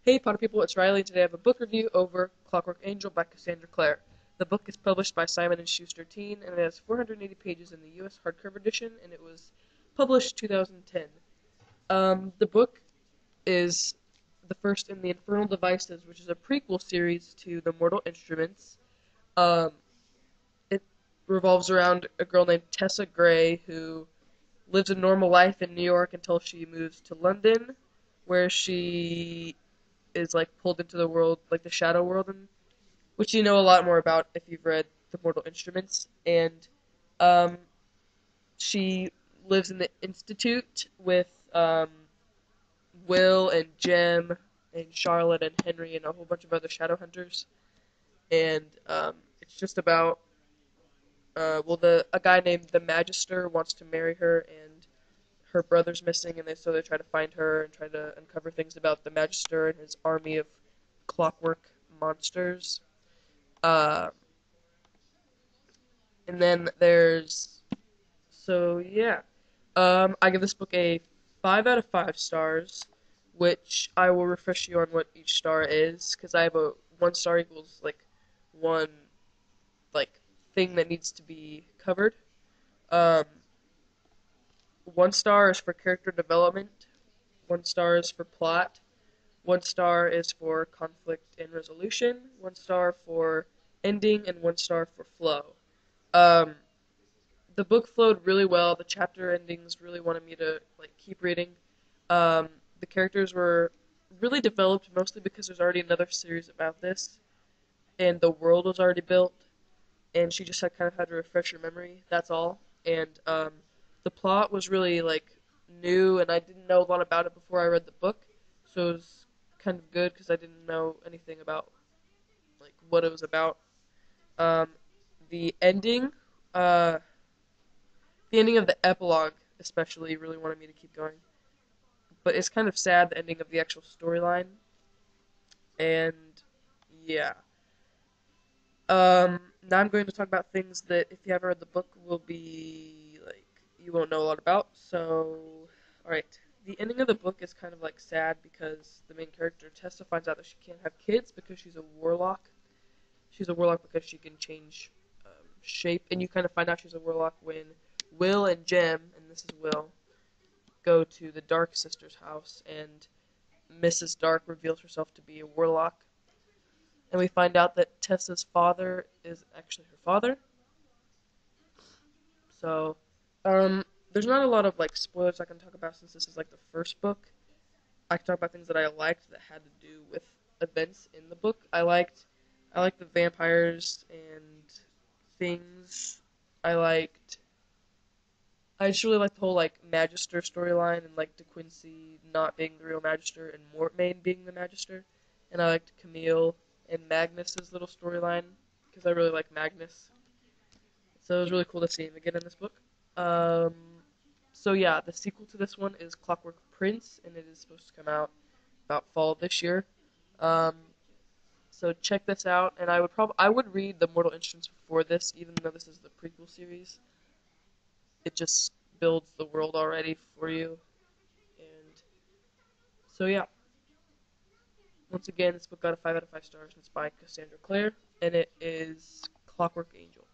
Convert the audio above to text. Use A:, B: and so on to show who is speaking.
A: Hey Potter people, it's Riley. Today I have a book review over Clockwork Angel by Cassandra Clare. The book is published by Simon & Schuster Teen, and it has 480 pages in the U.S. hardcover edition, and it was published 2010. The book is the first in the Infernal Devices, which is a prequel series to the Mortal Instruments. Um, it revolves around a girl named Tessa Gray who lives a normal life in New York until she moves to London, where she is like pulled into the world, like the shadow world, and which you know a lot more about if you've read the Mortal Instruments. And um, she lives in the Institute with Will and Jem and Charlotte and Henry and a whole bunch of other shadow hunters. And it's just about a guy named the Magister wants to marry her, and her brother's missing, and so they try to find her and try to uncover things about the Magister and his army of clockwork monsters. Uh, and then there's yeah. I give this book a 5 out of 5 stars, which I will refresh you on what each star is, because I have a 1 star equals like one like thing that needs to be covered. Um, 1 star is for character development. 1 star is for plot. 1 star is for conflict and resolution. 1 star for ending, and 1 star for flow. Um, the book flowed really well. The chapter endings really wanted me to like keep reading. Um, the characters were really developed mostly because there's already another series about this, and the world was already built, and she just had to refresh her memory. That's all. And the plot was really like new, and I didn't know a lot about it before I read the book, so it was kind of good because I didn't know anything about like what it was about. Um, the ending, uh, the ending of the epilogue, especially, really wanted me to keep going. But it's kind of sad, the ending of the actual storyline. And yeah. Now I'm going to talk about things that, if you haven't read the book, will be like you won't know a lot about. So, all right. The ending of the book is kind of like sad because the main character Tessa finds out that she can't have kids because she's a warlock. She's a warlock because she can change shape, and you kind of find out she's a warlock when Will and Jem, and this is Will, go to the Dark Sister's house, and Mrs. Dark reveals herself to be a warlock, and we find out that Tessa's father is actually her father. So, there's not a lot of like spoilers I can talk about since this is like the first book. I can talk about things that I liked that had to do with events in the book. I liked the vampires and things. I liked I just really like the whole like Magister storyline, and like De Quincy not being the real Magister and Mortmain being the Magister. And I liked Camille and Magnus's little storyline because I really like Magnus. So it was really cool to see him again in this book. Um, so yeah, the sequel to this one is Clockwork Prince, and it is supposed to come out about fall of this year. Um, so check this out, and I would read the Mortal Instruments before this, even though this is the prequel series. It just builds the world already for you. And so yeah, once again, this book got a 5 out of 5 stars, and it's by Cassandra Clare, and it is Clockwork Angel.